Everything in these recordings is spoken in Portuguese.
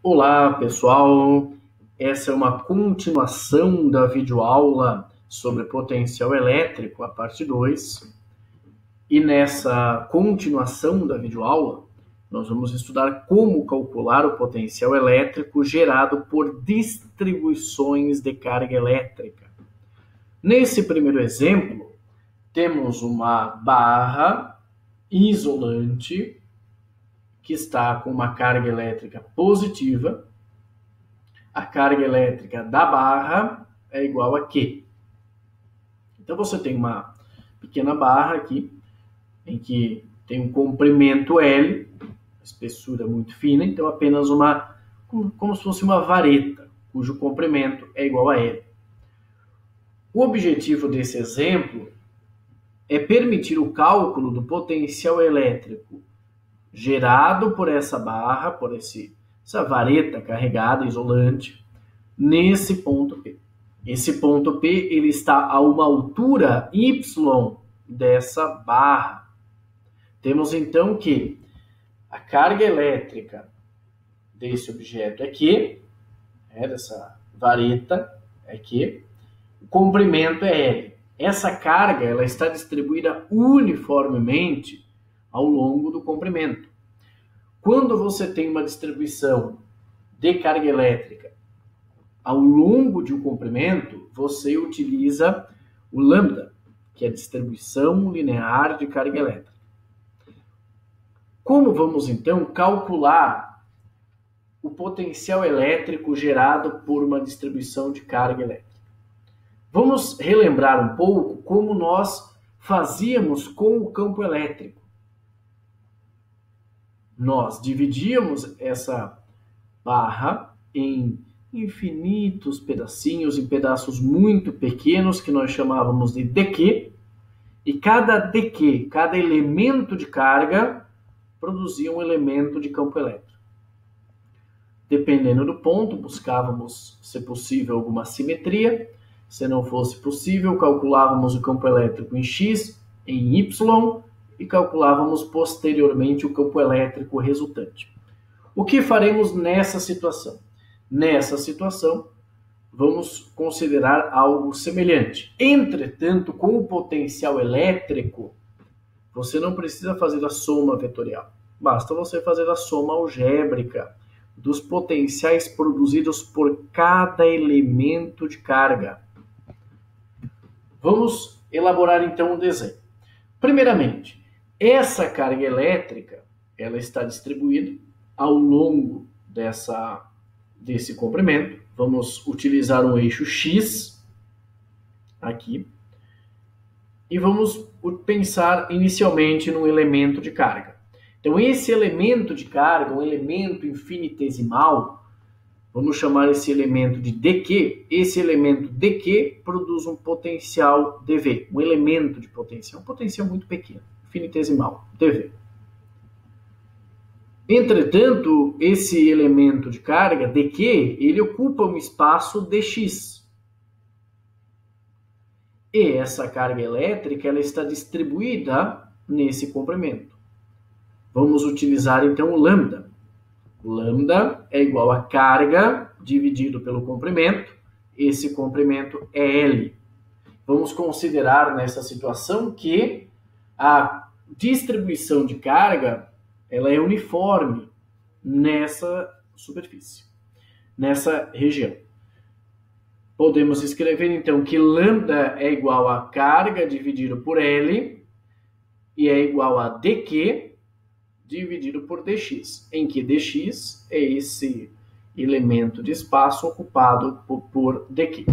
Olá, pessoal! Essa é uma continuação da videoaula sobre potencial elétrico, a parte 2. E nessa continuação da videoaula, nós vamos estudar como calcular o potencial elétrico gerado por distribuições de carga elétrica. Nesse primeiro exemplo, temos uma barra isolante que está com uma carga elétrica positiva. A carga elétrica da barra é igual a Q. Então você tem uma pequena barra aqui, em que tem um comprimento L, espessura muito fina, então apenas como se fosse uma vareta, cujo comprimento é igual a L. O objetivo desse exemplo é permitir o cálculo do potencial elétrico gerado por essa barra, por essa vareta carregada, isolante, nesse ponto P. Esse ponto P ele está a uma altura Y dessa barra. Temos então que a carga elétrica desse objeto é Q, dessa vareta é Q, o comprimento é L. Essa carga ela está distribuída uniformemente ao longo do comprimento. Quando você tem uma distribuição de carga elétrica ao longo de um comprimento, você utiliza o lambda, que é a distribuição linear de carga elétrica. Como vamos então calcular o potencial elétrico gerado por uma distribuição de carga elétrica? Vamos relembrar um pouco como nós fazíamos com o campo elétrico. Nós dividíamos essa barra em infinitos pedacinhos, em pedaços muito pequenos, que nós chamávamos de dQ, e cada dQ, cada elemento de carga, produzia um elemento de campo elétrico. Dependendo do ponto, buscávamos, se possível, alguma simetria. Se não fosse possível, calculávamos o campo elétrico em X, em Y, e calculávamos posteriormente o campo elétrico resultante. O que faremos nessa situação? Nessa situação, vamos considerar algo semelhante. Entretanto, com o potencial elétrico, você não precisa fazer a soma vetorial. Basta você fazer a soma algébrica dos potenciais produzidos por cada elemento de carga. Vamos elaborar então um desenho. Primeiramente, essa carga elétrica ela está distribuída ao longo desse comprimento. Vamos utilizar um eixo X aqui e vamos pensar inicialmente num elemento de carga. Então, esse elemento de carga, um elemento infinitesimal, vamos chamar esse elemento de dQ. Esse elemento dQ produz um potencial dV, um elemento de potencial, um potencial muito pequeno, infinitesimal, dV. Entretanto, esse elemento de carga, dQ, ele ocupa um espaço dx. E essa carga elétrica ela está distribuída nesse comprimento. Vamos utilizar então o lambda. O lambda é igual a carga dividido pelo comprimento. Esse comprimento é L. Vamos considerar nessa situação que a distribuição de carga ela é uniforme nessa superfície, nessa região. Podemos escrever então que lambda é igual a carga dividido por L e é igual a dQ dividido por dx, em que dx é esse elemento de espaço ocupado por dq.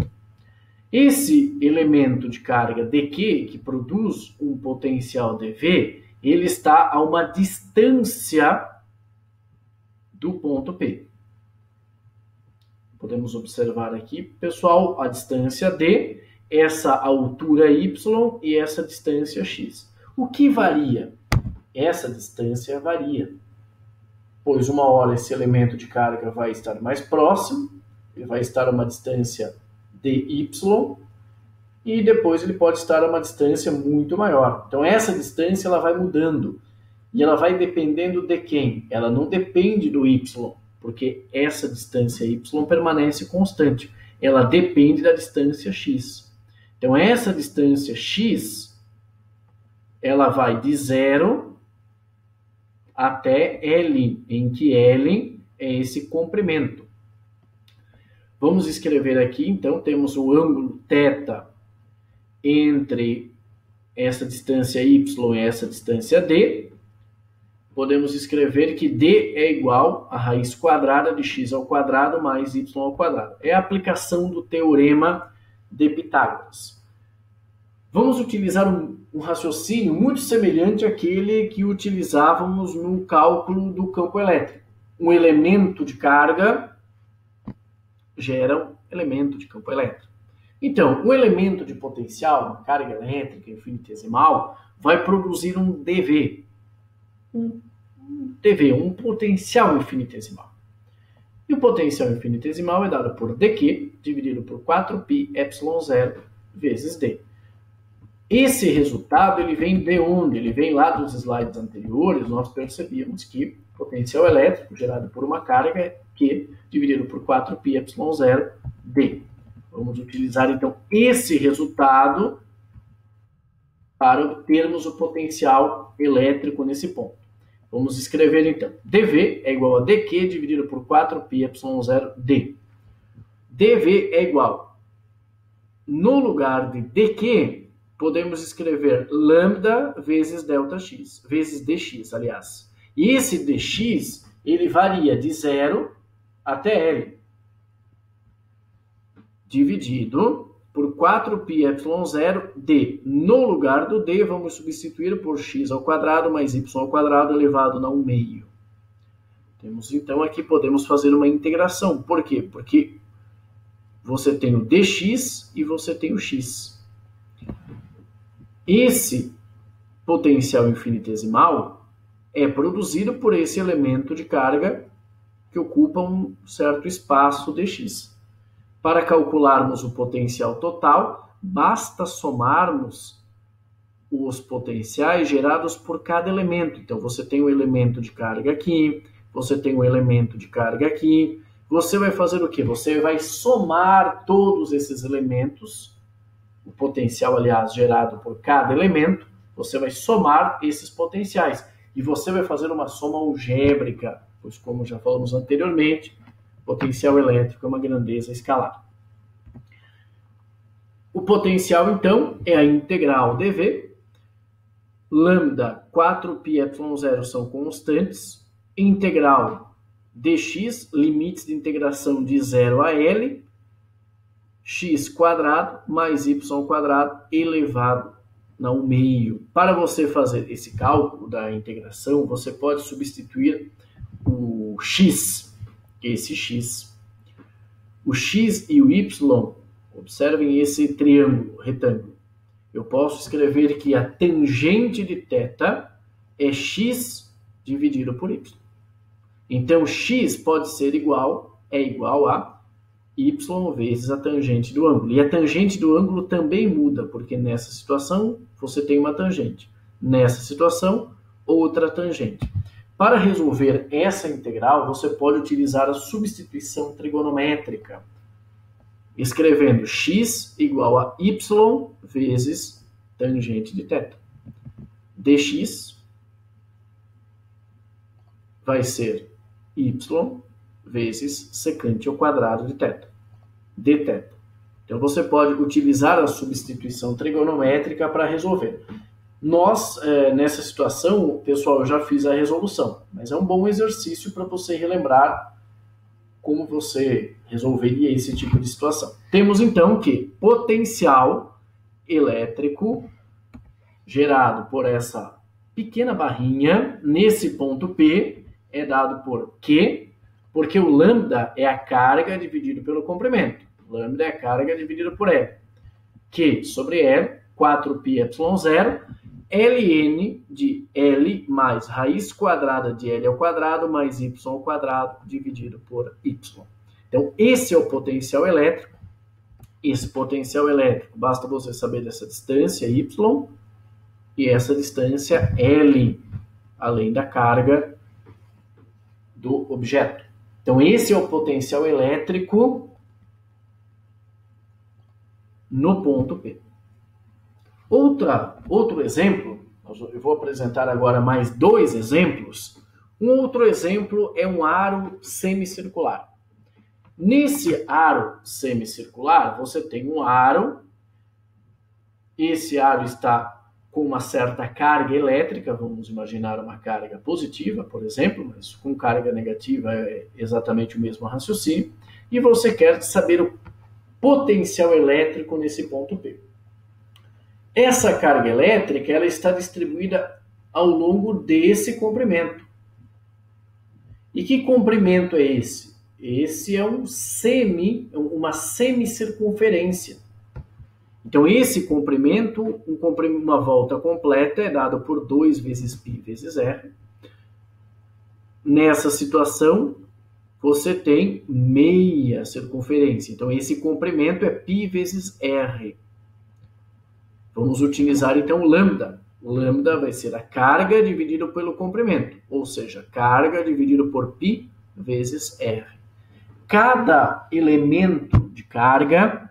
Esse elemento de carga dq, que produz um potencial dV, ele está a uma distância do ponto P. Podemos observar aqui, pessoal, a distância D, essa altura Y e essa distância X. O que varia? Essa distância varia, pois uma hora esse elemento de carga vai estar mais próximo, ele vai estar a uma distância dy, e depois ele pode estar a uma distância muito maior. Então essa distância ela vai mudando, e ela vai dependendo de quem? Ela não depende do y, porque essa distância y permanece constante. Ela depende da distância x. Então, essa distância x, ela vai de 0 até L, em que L é esse comprimento. Vamos escrever aqui, então, temos o ângulo θ entre essa distância y e essa distância d. Podemos escrever que d é igual a raiz quadrada de x ao quadrado mais y ao quadrado. É a aplicação do teorema de Pitágoras. Vamos utilizar um raciocínio muito semelhante àquele que utilizávamos no cálculo do campo elétrico. Um elemento de carga gera um elemento de campo elétrico. Então, um elemento de potencial, uma carga elétrica infinitesimal, vai produzir um dV. Um potencial infinitesimal. E o potencial infinitesimal é dado por dq dividido por 4πε0 vezes d. Esse resultado ele vem de onde? Ele vem lá dos slides anteriores. Nós percebíamos que o potencial elétrico gerado por uma carga é Q dividido por 4πε0 d. Vamos utilizar então esse resultado para obtermos o potencial elétrico nesse ponto. Vamos escrever então. dV é igual a dq dividido por 4πε0 d. dV é igual, no lugar de dq, podemos escrever lambda vezes ΔX, vezes dx, aliás. E esse dx, ele varia de 0 até L, dividido por 4πε0 d. No lugar do d, vamos substituir por x ao quadrado mais y ao quadrado elevado a 1/2. Temos então aqui, podemos fazer uma integração. Por quê? Porque você tem o dx e você tem o x. Esse potencial infinitesimal é produzido por esse elemento de carga que ocupa um certo espaço dx. Para calcularmos o potencial total, basta somarmos os potenciais gerados por cada elemento. Então, você tem um elemento de carga aqui, você tem um elemento de carga aqui. Você vai fazer o quê? Você vai somar todos esses elementos, o potencial, aliás, gerado por cada elemento, você vai somar esses potenciais. E você vai fazer uma soma algébrica, pois, como já falamos anteriormente, potencial elétrico é uma grandeza escalar. O potencial, então, é a integral dV. Lambda, 4πε0 são constantes. Integral dx, limites de integração de 0 a L, x quadrado mais y quadrado elevado a 1/2. Para você fazer esse cálculo da integração, você pode substituir o x, esse x. O x e o y, observem esse triângulo, retângulo. Eu posso escrever que a tangente de θ é x dividido por y. Então, x pode ser igual a y vezes a tangente do ângulo. E a tangente do ângulo também muda, porque nessa situação você tem uma tangente. Nessa situação, outra tangente. Para resolver essa integral, você pode utilizar a substituição trigonométrica, escrevendo x igual a y vezes tangente de θ. dx vai ser y vezes secante ao quadrado de θ, dθ. Então, você pode utilizar a substituição trigonométrica para resolver. Nós, nessa situação, pessoal, eu já fiz a resolução, mas é um bom exercício para você relembrar como você resolveria esse tipo de situação. Temos, então, que potencial elétrico gerado por essa pequena barrinha, nesse ponto P, é dado por Q, porque o lambda é a carga dividido pelo comprimento. Lambda é a carga dividida por L. Q sobre L, 4πε0, ln de L mais raiz quadrada de L ao quadrado mais y ao quadrado dividido por y. Então, esse é o potencial elétrico. Esse potencial elétrico, basta você saber dessa distância y e essa distância L, além da carga do objeto. Então, esse é o potencial elétrico no ponto P. Outro exemplo, eu vou apresentar agora mais 2 exemplos. Um outro exemplo é um aro semicircular. Nesse aro semicircular, você tem um aro. Esse aro está com uma certa carga elétrica, vamos imaginar uma carga positiva, por exemplo, mas com carga negativa é exatamente o mesmo raciocínio. E você quer saber o potencial elétrico nesse ponto P. Essa carga elétrica ela está distribuída ao longo desse comprimento. E que comprimento é esse? Esse é uma semicircunferência. Então, esse comprimento, uma volta completa, é dado por 2 vezes π vezes r. Nessa situação, você tem meia circunferência. Então, esse comprimento é π vezes r. Vamos utilizar, então, lambda. Lambda vai ser a carga dividido pelo comprimento, ou seja, carga dividido por π vezes r. Cada elemento de carga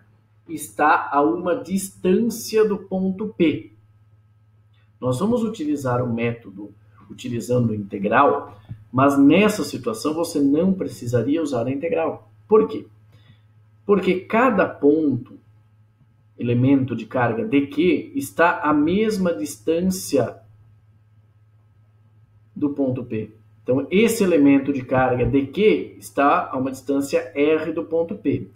está a uma distância do ponto P. Nós vamos utilizar o método utilizando integral, mas nessa situação você não precisaria usar a integral. Por quê? Porque cada ponto, elemento de carga dq, está à mesma distância do ponto P. Então, esse elemento de carga dq está a uma distância r do ponto P.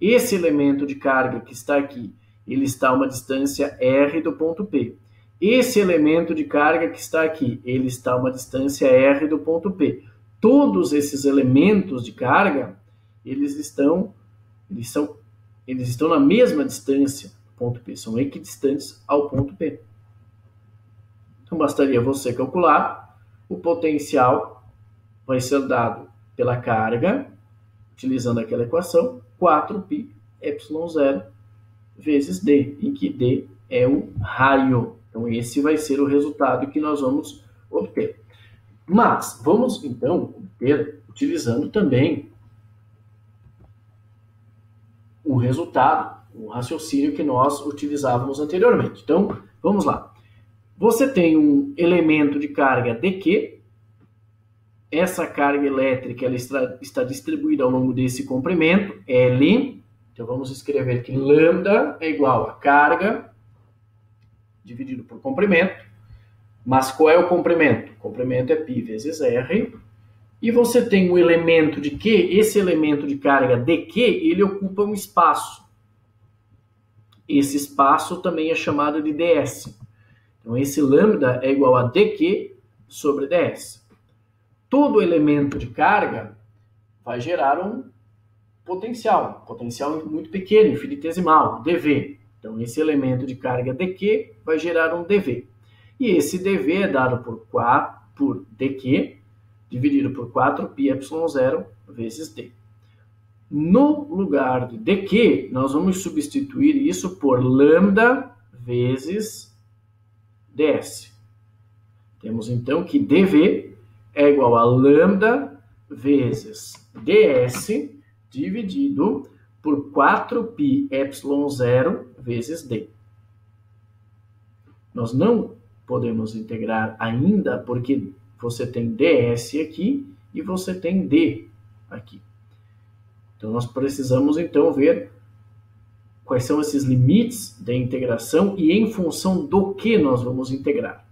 Esse elemento de carga que está aqui, ele está a uma distância r do ponto P. Esse elemento de carga que está aqui, ele está a uma distância r do ponto P. Todos esses elementos de carga, eles estão na mesma distância do ponto P, são equidistantes ao ponto P. Então, bastaria você calcular. O potencial vai ser dado pela carga, utilizando aquela equação, 4π ε0 vezes d, em que d é o raio. Então, esse vai ser o resultado que nós vamos obter. Mas, vamos, então, obter utilizando também o resultado, o raciocínio que nós utilizávamos anteriormente. Então, vamos lá. Você tem um elemento de carga dq, essa carga elétrica ela está distribuída ao longo desse comprimento, L. Então, vamos escrever que lambda é igual a carga dividido por comprimento. Mas qual é o comprimento? O comprimento é π vezes r. E você tem um elemento de Q, esse elemento de carga dq, ele ocupa um espaço. Esse espaço também é chamado de ds. Então, esse lambda é igual a dq sobre ds. Todo elemento de carga vai gerar um potencial muito pequeno, infinitesimal, dv. Então, esse elemento de carga dq vai gerar um dv. E esse dv é dado por dq, dividido por 4π ε0 vezes d. No lugar de dq, nós vamos substituir isso por lambda vezes ds. Temos, então, que dv é igual a lambda vezes ds dividido por 4π ε0 vezes d. Nós não podemos integrar ainda porque você tem ds aqui e você tem d aqui. Então, nós precisamos, então, ver quais são esses limites da integração e em função do que nós vamos integrar.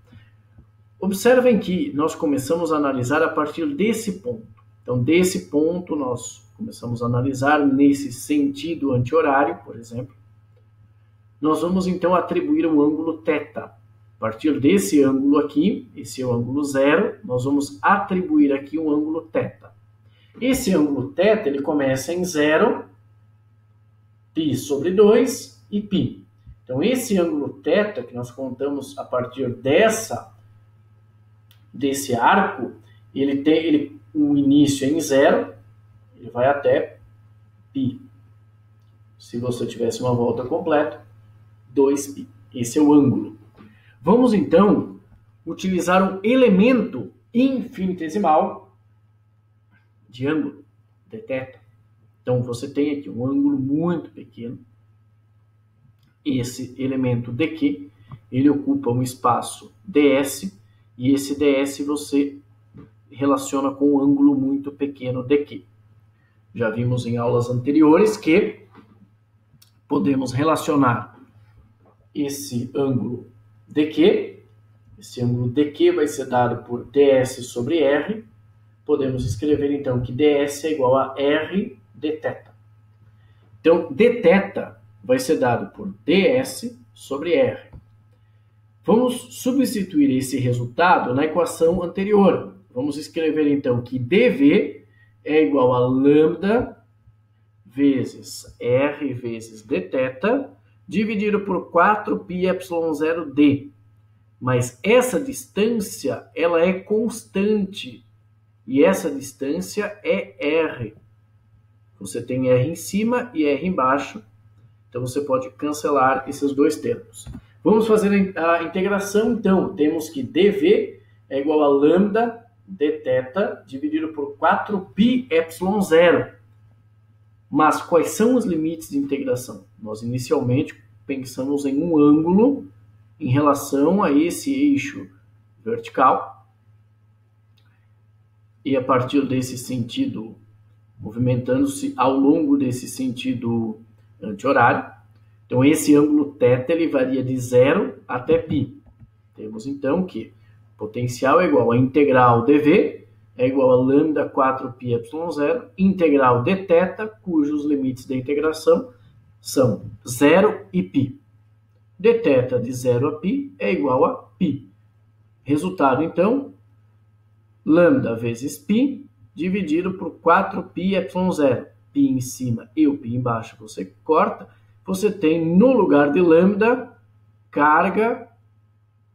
Observem que nós começamos a analisar a partir desse ponto. Então, desse ponto, nós começamos a analisar nesse sentido anti-horário, por exemplo. Nós vamos, então, atribuir um ângulo θ. A partir desse ângulo aqui, esse é o ângulo zero, nós vamos atribuir aqui um ângulo θ. Esse ângulo θ, ele começa em 0, π sobre 2 e π. Então, esse ângulo θ, que nós contamos a partir desse arco, ele tem um início em 0, ele vai até π. Se você tivesse uma volta completa, 2π. Esse é o ângulo. Vamos, então, utilizar um elemento infinitesimal de ângulo. dθ. Então, você tem aqui um ângulo muito pequeno. Esse elemento dq, ele ocupa um espaço ds, e esse ds você relaciona com um ângulo muito pequeno dq. Já vimos em aulas anteriores que podemos relacionar esse ângulo dq. Esse ângulo dq vai ser dado por ds sobre r. Podemos escrever, então, que ds é igual a r dθ. Então, dθ vai ser dado por ds sobre r. Vamos substituir esse resultado na equação anterior. Vamos escrever, então, que dv é igual a lambda vezes r vezes dθ dividido por 4πε0d. Mas essa distância, ela é constante. E essa distância é r. Você tem r em cima e r embaixo. Então, você pode cancelar esses dois termos. Vamos fazer a integração, então. Temos que dv é igual a lambda dθ dividido por 4πε0. Mas quais são os limites de integração? Nós, inicialmente, pensamos em um ângulo em relação a esse eixo vertical. E a partir desse sentido, movimentando-se ao longo desse sentido anti-horário. Então, esse ângulo θ ele varia de 0 até π. Temos, então, que potencial é igual a integral dv é igual a lambda 4πε0, integral dθ, cujos limites da integração são 0 e π. dθ de 0 a π é igual a π. Resultado, então, lambda vezes π dividido por 4πε0. π em cima e o π embaixo você corta. Você tem, no lugar de lambda, carga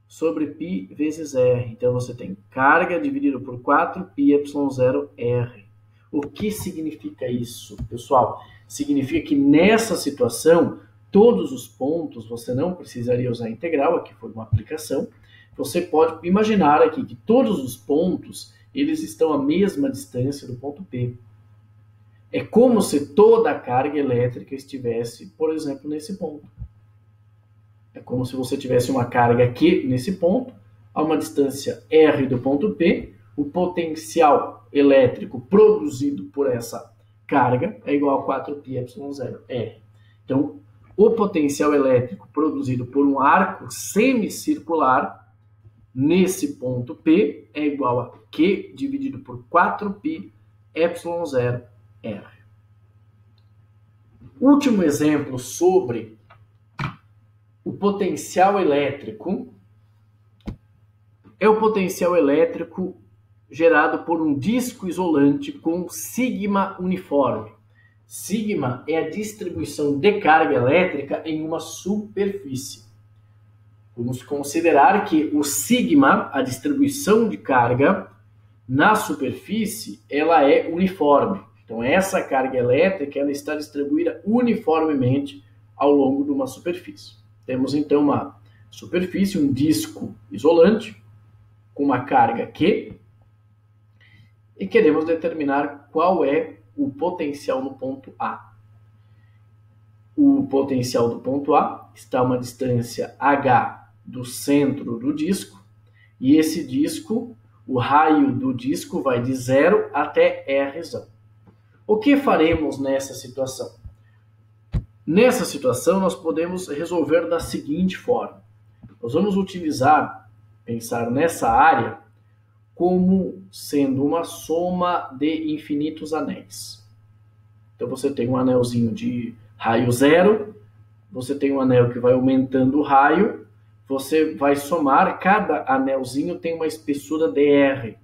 sobre π vezes r. Então, você tem carga dividido por 4πε0r. O que significa isso, pessoal? Significa que nessa situação, todos os pontos, você não precisaria usar integral, aqui foi uma aplicação. Você pode imaginar aqui que todos os pontos, eles estão à mesma distância do ponto P. É como se toda a carga elétrica estivesse, por exemplo, nesse ponto. É como se você tivesse uma carga Q nesse ponto, a uma distância R do ponto P, o potencial elétrico produzido por essa carga é igual a 4πε0R. Então, o potencial elétrico produzido por um arco semicircular nesse ponto P é igual a Q dividido por 4πε0R. Último exemplo sobre o potencial elétrico é o potencial elétrico gerado por um disco isolante com sigma uniforme. Sigma é a distribuição de carga elétrica em uma superfície. Vamos considerar que o sigma, a distribuição de carga na superfície, ela é uniforme. Então, essa carga elétrica ela está distribuída uniformemente ao longo de uma superfície. Temos, então, uma superfície, um disco isolante, com uma carga Q, e queremos determinar qual é o potencial no ponto A. O potencial do ponto A está a uma distância h do centro do disco, e esse disco, o raio do disco vai de 0 até R. O que faremos nessa situação? Nessa situação, nós podemos resolver da seguinte forma. Nós vamos pensar nessa área como sendo uma soma de infinitos anéis. Então, você tem um anelzinho de raio 0, você tem um anel que vai aumentando o raio, você vai somar, cada anelzinho tem uma espessura dr,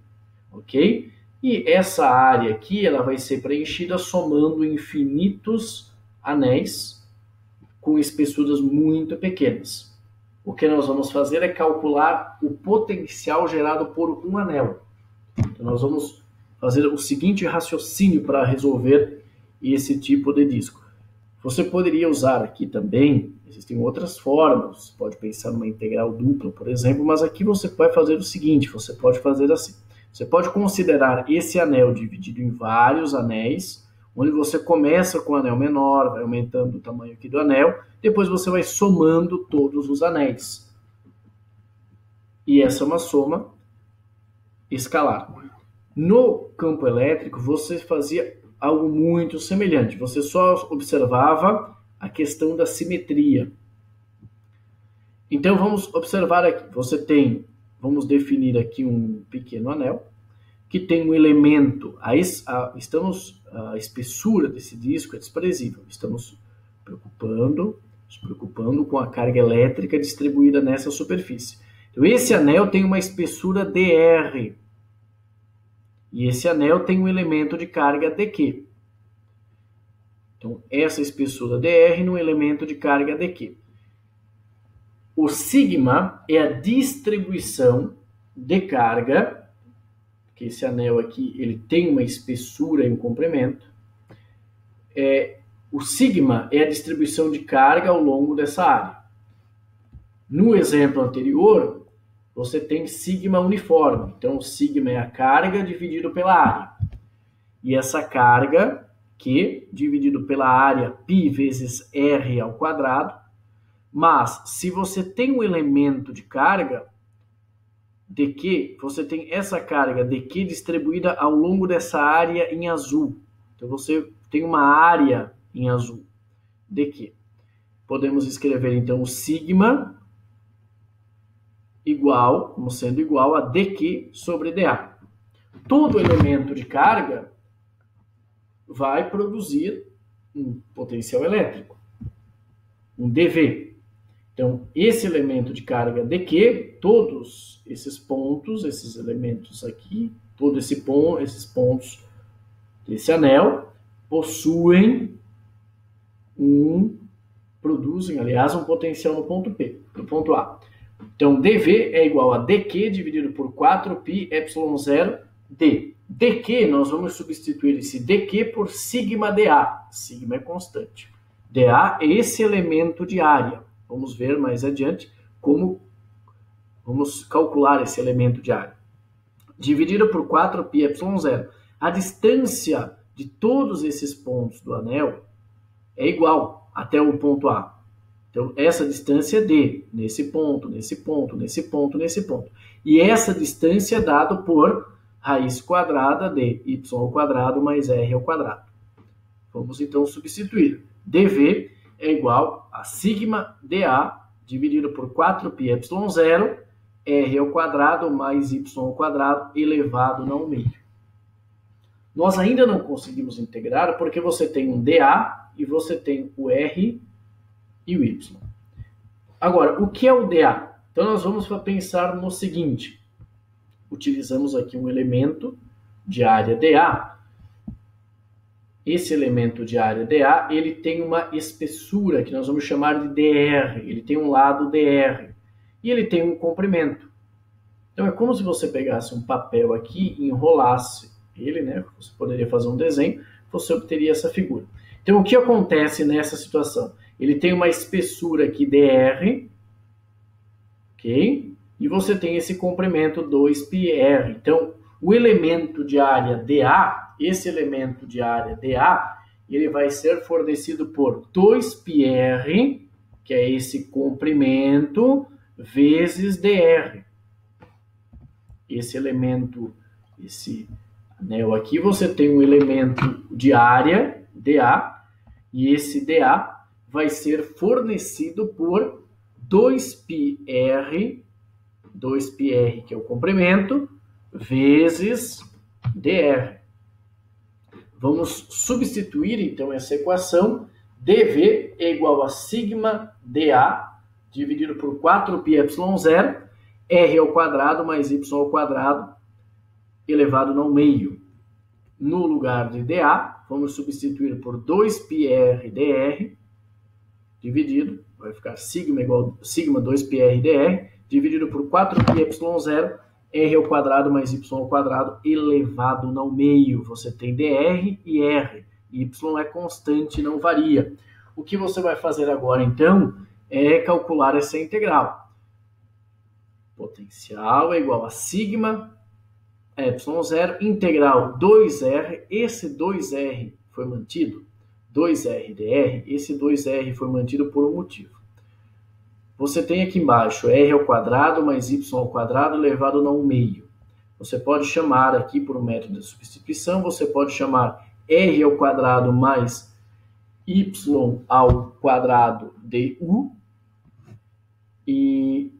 ok? E essa área aqui, ela vai ser preenchida somando infinitos anéis com espessuras muito pequenas. O que nós vamos fazer é calcular o potencial gerado por um anel. Então, nós vamos fazer o seguinte raciocínio para resolver esse tipo de disco. Você poderia usar aqui também, existem outras formas, você pode pensar numa integral dupla, por exemplo, mas aqui você vai fazer o seguinte, você pode fazer assim. Você pode considerar esse anel dividido em vários anéis, onde você começa com o anel menor, vai aumentando o tamanho aqui do anel, depois você vai somando todos os anéis. E essa é uma soma escalar. No campo elétrico, você fazia algo muito semelhante. Você só observava a questão da simetria. Então, vamos observar aqui. Vamos definir aqui um pequeno anel, que tem um elemento, a espessura desse disco é desprezível. Estamos nos preocupando com a carga elétrica distribuída nessa superfície. Então, esse anel tem uma espessura dr. E esse anel tem um elemento de carga dq. Então, essa espessura dr no elemento de carga dq. O sigma é a distribuição de carga, que esse anel aqui ele tem uma espessura e um comprimento. O sigma é a distribuição de carga ao longo dessa área. No exemplo anterior, você tem sigma uniforme. Então, o sigma é a carga dividido pela área. E essa carga, Q, dividido pela área π vezes R ao quadrado. Mas, se você tem um elemento de carga, dq, você tem essa carga dq distribuída ao longo dessa área em azul. Então, você tem uma área em azul, dq. Podemos escrever, então, o sigma como sendo igual a dq sobre dA. Todo elemento de carga vai produzir um potencial elétrico, um dV. Então, esse elemento de carga dq, todos esses pontos, esses elementos aqui, esses pontos desse anel, produzem, aliás, um potencial no ponto P, no ponto A. Então, dV é igual a dq dividido por 4πε0 d. dq, nós vamos substituir esse dq por sigma dA. Sigma é constante. dA é esse elemento de área. Vamos ver mais adiante como vamos calcular esse elemento de área. Dividido por 4πε0. A distância de todos esses pontos do anel é igual até o ponto A. Então, essa distância é d, nesse ponto, nesse ponto, nesse ponto, nesse ponto. E essa distância é dada por raiz quadrada de y ao quadrado mais r ao quadrado. Vamos, então, substituir. dV é igual a sigma dA dividido por 4πε0, r ao quadrado mais y ao quadrado elevado ao meio. Nós ainda não conseguimos integrar porque você tem um dA e você tem o r e o y. Agora, o que é o dA? Então, nós vamos pensar no seguinte. Utilizamos aqui um elemento de área dA. Esse elemento de área dA, ele tem uma espessura que nós vamos chamar de dr. Ele tem um lado dr. E ele tem um comprimento. Então, é como se você pegasse um papel aqui e enrolasse ele, né? Você poderia fazer um desenho, você obteria essa figura. Então, o que acontece nessa situação? Ele tem uma espessura aqui dr, ok? E você tem esse comprimento 2πr. Então, o elemento de área dA, esse elemento de área dA, ele vai ser fornecido por 2πr, que é esse comprimento, vezes dr. Esse elemento, esse anel aqui, você tem um elemento de área dA, e esse dA vai ser fornecido por 2πr, que é o comprimento, vezes dr. Vamos substituir, então, essa equação. dV é igual a sigma dA dividido por 4πε0, r ao quadrado mais y ao quadrado elevado ao meio. No lugar de dA, vamos substituir por 2πr dr, dividido, vai ficar sigma igual a sigma 2πr dr, dividido por 4πε0, r ao quadrado mais y ao quadrado elevado ao meio. Você tem dr e r. Y é constante, não varia. O que você vai fazer agora, então, é calcular essa integral. Potencial é igual a sigma ε0, integral 2r. Esse 2r foi mantido, 2R dr, esse 2R foi mantido por um motivo. Você tem aqui embaixo r² mais y² elevado a 1 meio. Você pode chamar aqui por um método de substituição, você pode chamar r² mais y² du, e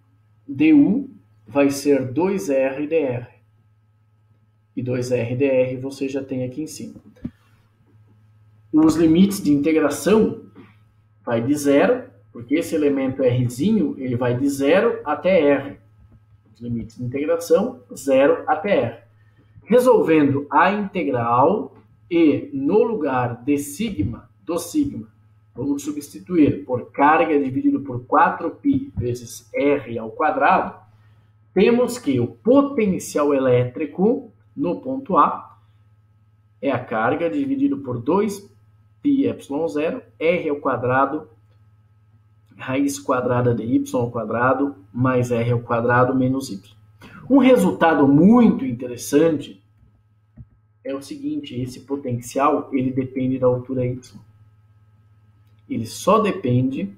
du vai ser 2R dr. E 2R dr você já tem aqui em cima. Os limites de integração vai de 0, porque esse elemento Rzinho ele vai de 0 até R. Os limites de integração, 0 até R. Resolvendo a integral e no lugar de sigma, do sigma, vamos substituir por carga dividido por 4π vezes R², temos que o potencial elétrico no ponto A é a carga dividido por 2πε0, R² raiz quadrada de y² mais R² menos y. Um resultado muito interessante é o seguinte, esse potencial ele depende da altura y. Ele só depende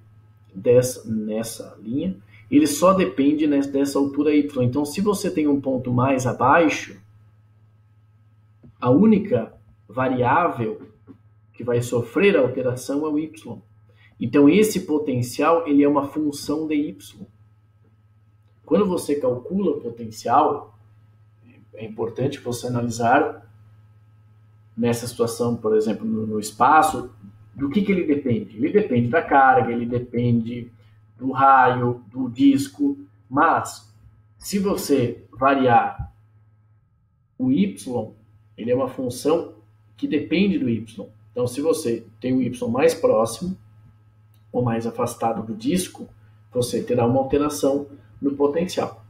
nessa linha, ele só depende dessa altura y. Então, se você tem um ponto mais abaixo, a única variável que vai sofrer alteração é o y. Então, esse potencial ele é uma função de y. Quando você calcula o potencial, é importante você analisar nessa situação, por exemplo, no espaço, do que ele depende. Ele depende da carga, ele depende do raio, do disco, mas se você variar o y, ele é uma função que depende do y. Então, se você tem o y mais próximo ou mais afastado do disco, você terá uma alteração no potencial.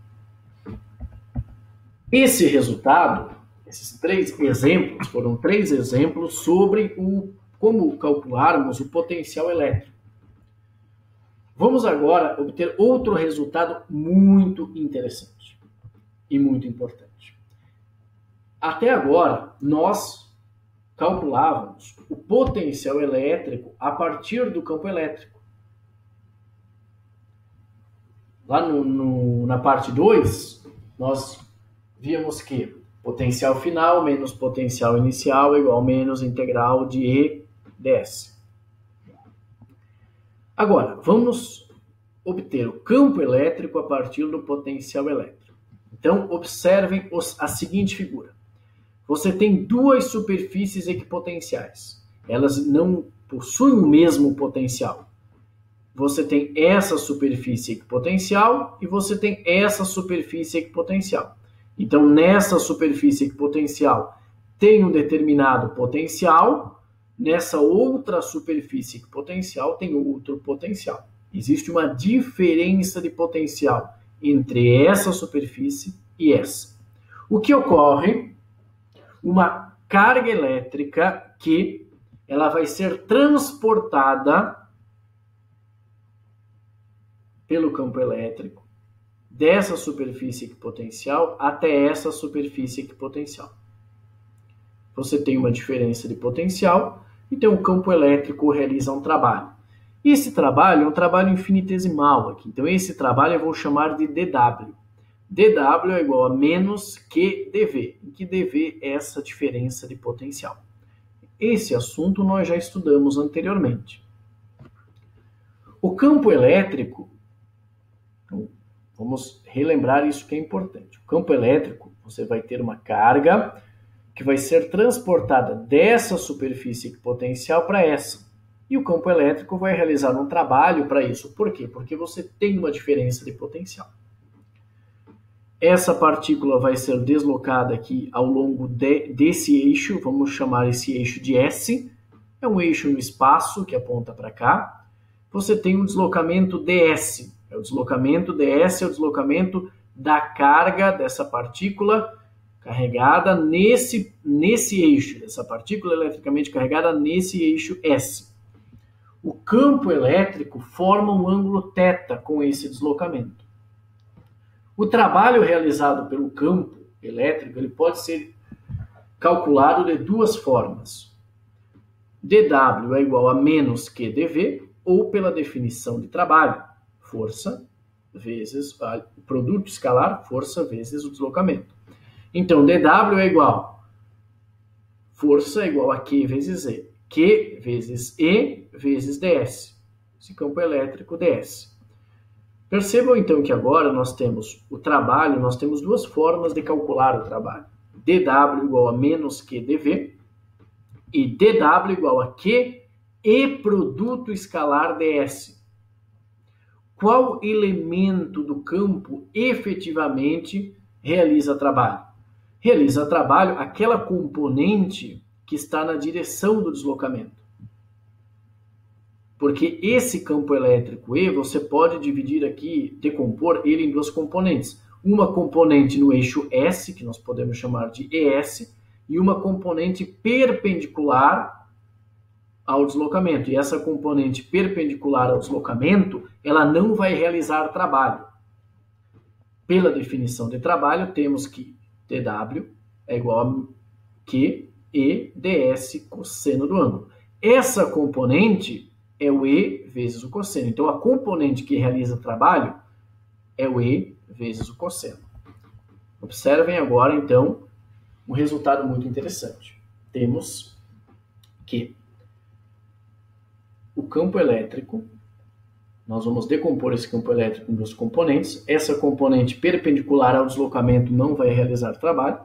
Esse resultado, esses 3 exemplos, foram 3 exemplos sobre como calcularmos o potencial elétrico. Vamos agora obter outro resultado muito interessante e muito importante. Até agora, nós calculávamos o potencial elétrico a partir do campo elétrico. Lá na parte 2, nós víamos que potencial final menos potencial inicial é igual a menos integral de E ds. Agora, vamos obter o campo elétrico a partir do potencial elétrico. Então, observem a seguinte figura. Você tem 2 superfícies equipotenciais. Elas não possuem o mesmo potencial. Você tem essa superfície equipotencial e você tem essa superfície equipotencial. Então, nessa superfície equipotencial tem um determinado potencial, nessa outra superfície equipotencial tem outro potencial. Existe uma diferença de potencial entre essa superfície e essa. O que ocorre? Uma carga elétrica que ela vai ser transportada pelo campo elétrico dessa superfície equipotencial até essa superfície equipotencial. Você tem uma diferença de potencial, então o campo elétrico realiza um trabalho. Esse trabalho é um trabalho infinitesimal aqui, então esse trabalho eu vou chamar de dW. dW é igual a menos que dV, em que dV é essa diferença de potencial. Esse assunto nós já estudamos anteriormente. O campo elétrico, então, vamos relembrar isso que é importante. O campo elétrico, você vai ter uma carga que vai ser transportada dessa superfície equipotencial para essa. E o campo elétrico vai realizar um trabalho para isso. Por quê? Porque você tem uma diferença de potencial. Essa partícula vai ser deslocada aqui ao longo desse eixo, vamos chamar esse eixo de S. É um eixo no espaço que aponta para cá. Você tem um deslocamento ds. O deslocamento ds é o deslocamento da carga dessa partícula carregada nesse eixo, dessa partícula eletricamente carregada nesse eixo S. O campo elétrico forma um ângulo θ com esse deslocamento. O trabalho realizado pelo campo elétrico ele pode ser calculado de 2 formas. dW é igual a menos que dV, ou pela definição de trabalho, força vezes o produto escalar, força vezes o deslocamento. Então, dW é igual, força é igual a Q vezes E. Q vezes E vezes ds. Esse campo elétrico ds. Percebam então que agora nós temos o trabalho, nós temos duas formas de calcular o trabalho. dW igual a menos Q dV e dW igual a Q e produto escalar ds. Qual elemento do campo efetivamente realiza trabalho? Realiza trabalho aquela componente que está na direção do deslocamento. Porque esse campo elétrico E, você pode dividir aqui, decompor ele em duas componentes. Uma componente no eixo S, que nós podemos chamar de ES, e uma componente perpendicular ao deslocamento. E essa componente perpendicular ao deslocamento, ela não vai realizar trabalho. Pela definição de trabalho, temos que dW é igual a Q e ds cosseno do ângulo. Essa componente é o E vezes o cosseno. Então, a componente que realiza trabalho é o E vezes o cosseno. Observem agora, então, um resultado muito interessante. Temos que o campo elétrico, nós vamos decompor esse campo elétrico em duas componentes. Essa componente perpendicular ao deslocamento não vai realizar trabalho,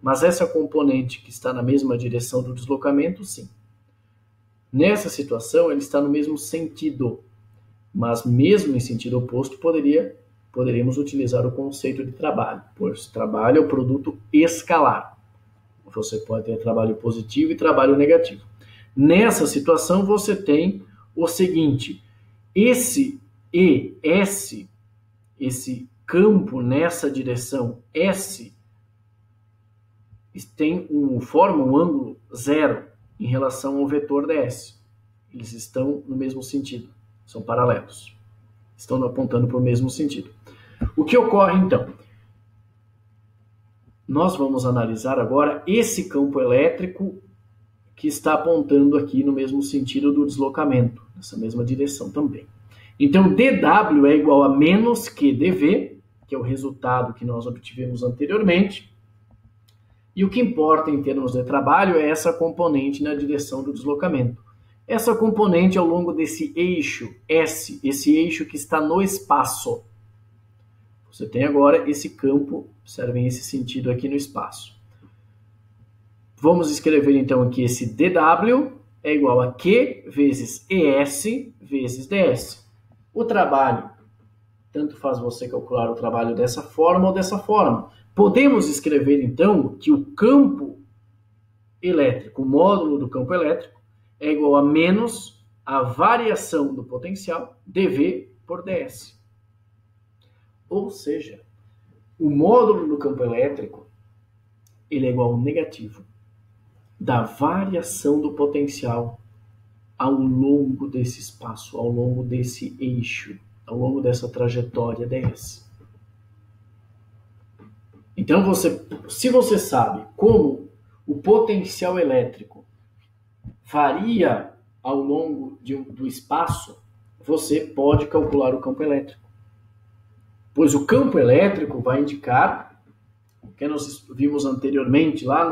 mas essa componente que está na mesma direção do deslocamento, sim. Nessa situação, ele está no mesmo sentido, mas mesmo em sentido oposto, poderíamos utilizar o conceito de trabalho, pois trabalho é o produto escalar. Você pode ter trabalho positivo e trabalho negativo. Nessa situação, você tem o seguinte: esse ES, esse campo nessa direção S, forma um ângulo zero em relação ao vetor ds. Eles estão no mesmo sentido, são paralelos. Estão apontando para o mesmo sentido. O que ocorre então? Nós vamos analisar agora esse campo elétrico que está apontando aqui no mesmo sentido do deslocamento, nessa mesma direção também. Então, dW é igual a menos Q dV, que é o resultado que nós obtivemos anteriormente. E o que importa em termos de trabalho é essa componente na direção do deslocamento. Essa componente ao longo desse eixo S, esse eixo que está no espaço. Você tem agora esse campo, observem esse sentido aqui no espaço. Vamos escrever então aqui esse dW é igual a Q vezes ES vezes ds. O trabalho, tanto faz você calcular o trabalho dessa forma ou dessa forma. Podemos escrever, então, que o campo elétrico, o módulo do campo elétrico, é igual a menos a variação do potencial, dV por ds. Ou seja, o módulo do campo elétrico ele é igual ao negativo da variação do potencial ao longo desse espaço, ao longo desse eixo, ao longo dessa trajetória ds. Então, se você sabe como o potencial elétrico varia ao longo do espaço, você pode calcular o campo elétrico. Pois o campo elétrico vai indicar o que nós vimos anteriormente, lá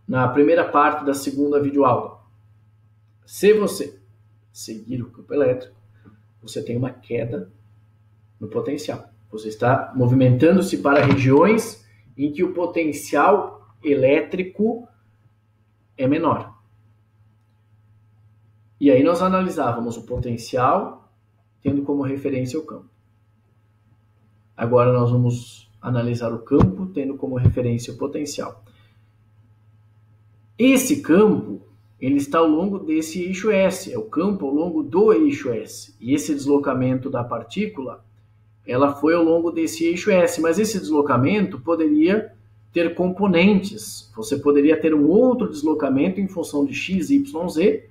na primeira parte da segunda videoaula. Se você seguir o campo elétrico, você tem uma queda no potencial. Você está movimentando-se para regiões em que o potencial elétrico é menor. E aí nós analisávamos o potencial tendo como referência o campo. Agora nós vamos analisar o campo tendo como referência o potencial. Esse campo, ele está ao longo desse eixo S, é o campo ao longo do eixo S. E esse deslocamento da partícula, ela foi ao longo desse eixo S, mas esse deslocamento poderia ter componentes. Você poderia ter um outro deslocamento em função de x, y, z,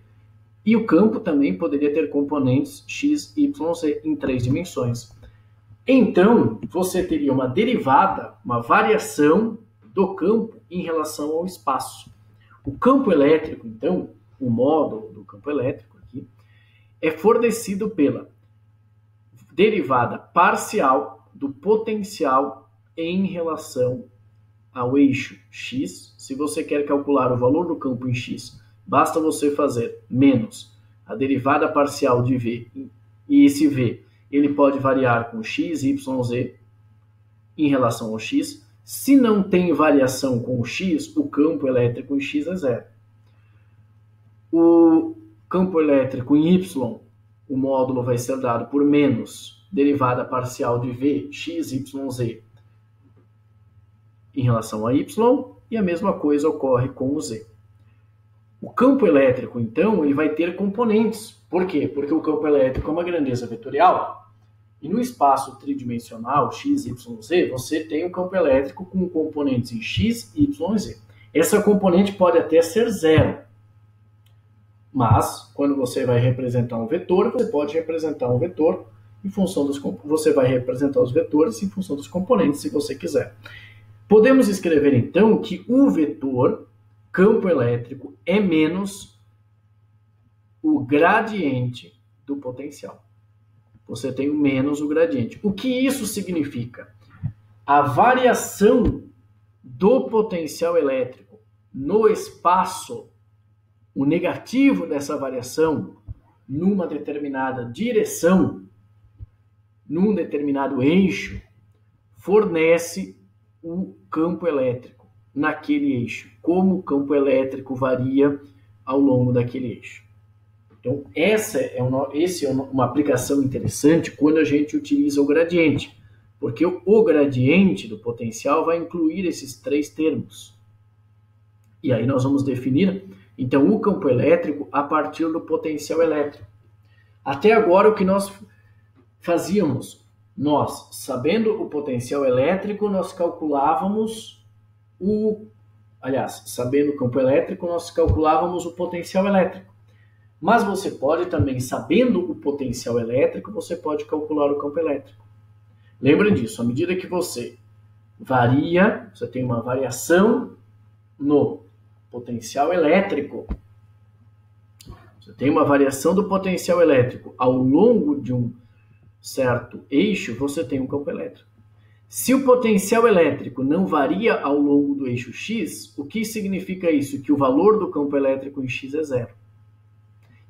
e o campo também poderia ter componentes x, y, z em 3 dimensões. Então, você teria uma derivada, uma variação do campo em relação ao espaço. O campo elétrico, então, o módulo do campo elétrico aqui, é fornecido pela derivada parcial do potencial em relação ao eixo x. Se você quer calcular o valor do campo em x, basta você fazer menos a derivada parcial de v, e esse v ele pode variar com x, y, z em relação ao x. Se não tem variação com o x, o campo elétrico em x é zero. O campo elétrico em y, o módulo vai ser dado por menos derivada parcial de v, x, y, z em relação a y, e a mesma coisa ocorre com o z. O campo elétrico, então, ele vai ter componentes. Por quê? Porque o campo elétrico é uma grandeza vetorial, e no espaço tridimensional, x, y, z, você tem um campo elétrico com componentes em x, y e z. Essa componente pode até ser zero, mas, quando você vai representar um vetor, você pode representar um vetor em função dos... Você vai representar os vetores em função dos componentes, se você quiser. Podemos escrever, então, que o vetor campo elétrico é menos o gradiente do potencial. Você tem o menos o gradiente. O que isso significa? A variação do potencial elétrico no espaço, o negativo dessa variação numa determinada direção, num determinado eixo, fornece o campo elétrico naquele eixo, como o campo elétrico varia ao longo daquele eixo. Então, essa é uma aplicação interessante quando a gente utiliza o gradiente, porque o gradiente do potencial vai incluir esses três termos. E aí nós vamos definir, então, o campo elétrico a partir do potencial elétrico. Até agora, o que nós fazíamos? Nós, sabendo o potencial elétrico, nós calculávamos sabendo o campo elétrico, nós calculávamos o potencial elétrico. Mas você pode também, sabendo o potencial elétrico, você pode calcular o campo elétrico. Lembrem disso, à medida que você varia, você tem uma variação no potencial elétrico. Você tem uma variação do potencial elétrico ao longo de um certo eixo, você tem um campo elétrico. Se o potencial elétrico não varia ao longo do eixo x, o que significa isso? Que o valor do campo elétrico em x é zero.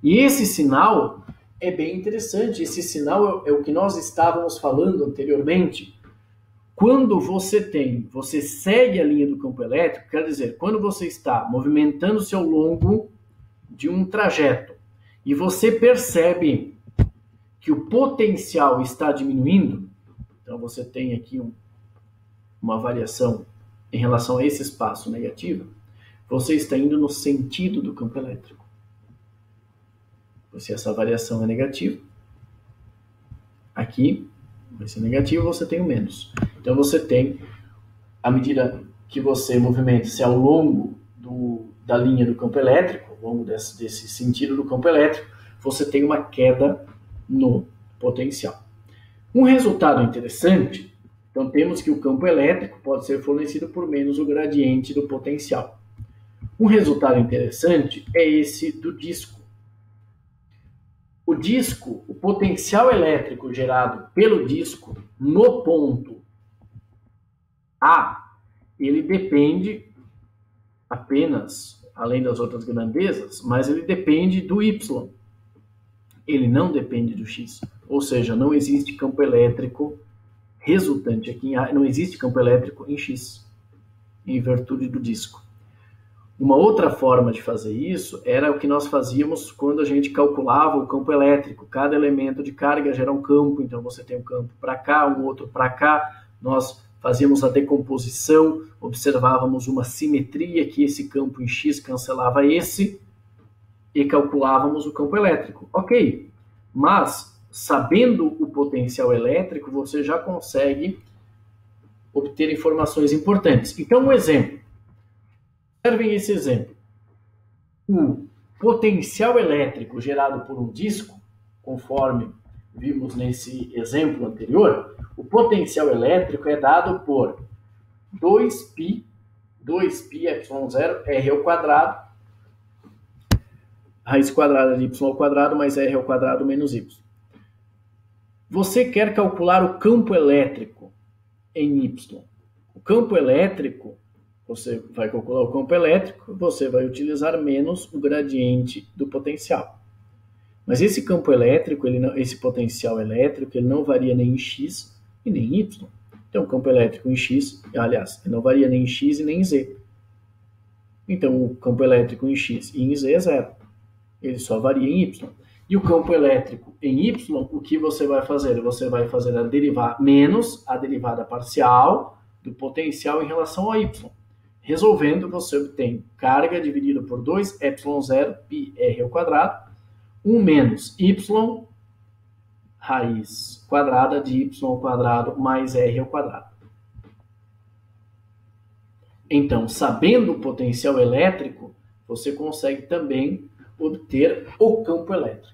E esse sinal é bem interessante. Esse sinal é o que nós estávamos falando anteriormente. Quando você segue a linha do campo elétrico, quer dizer, quando você está movimentando-se ao longo de um trajeto e você percebe que o potencial está diminuindo, então você tem aqui uma variação em relação a esse espaço negativo, você está indo no sentido do campo elétrico. Se essa variação é negativa, aqui vai ser negativo, você tem o menos. Então você tem, à medida que você movimenta-se ao longo da linha do campo elétrico, ao longo desse sentido do campo elétrico, você tem uma queda no potencial. Um resultado interessante, então temos que o campo elétrico pode ser fornecido por menos o gradiente do potencial. Um resultado interessante é esse do disco. O disco, o potencial elétrico gerado pelo disco no ponto A, ele depende apenas, além das outras grandezas, mas ele depende do Y. Ele não depende do X. Ou seja, não existe campo elétrico resultante aqui em A, não existe campo elétrico em X, em virtude do disco. Uma outra forma de fazer isso era o que nós fazíamos quando a gente calculava o campo elétrico. Cada elemento de carga gera um campo, então você tem um campo para cá, um outro para cá. Nós fazíamos a decomposição, observávamos uma simetria que esse campo em X cancelava esse e calculávamos o campo elétrico. Ok, mas sabendo o potencial elétrico, você já consegue obter informações importantes. Então, um exemplo. Observem esse exemplo. O potencial elétrico gerado por um disco, conforme vimos nesse exemplo anterior, o potencial elétrico é dado por 2π ε0 r ao quadrado raiz quadrada de y ao quadrado mais r ao quadrado menos y. Você quer calcular o campo elétrico em y. O campo elétrico, você vai calcular o campo elétrico, você vai utilizar menos o gradiente do potencial. Mas esse campo elétrico, esse potencial elétrico, ele não varia nem em x e nem em y. Então, o campo elétrico em x, aliás, ele não varia nem em x e nem em z. Então, o campo elétrico em x e em z é zero. Ele só varia em y. E o campo elétrico em y, o que você vai fazer? Você vai fazer menos a derivada parcial do potencial em relação ao y. Resolvendo, você obtém carga dividido por 2 ε0 π r ao quadrado, 1 menos y raiz quadrada de y ao quadrado mais r ao quadrado. Então, sabendo o potencial elétrico, você consegue também obter o campo elétrico.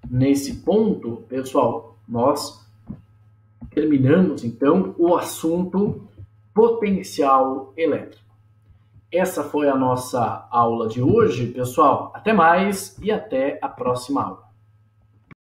Nesse ponto, pessoal, nós terminamos, então, o assunto potencial elétrico. Essa foi a nossa aula de hoje, pessoal. Até mais e até a próxima aula.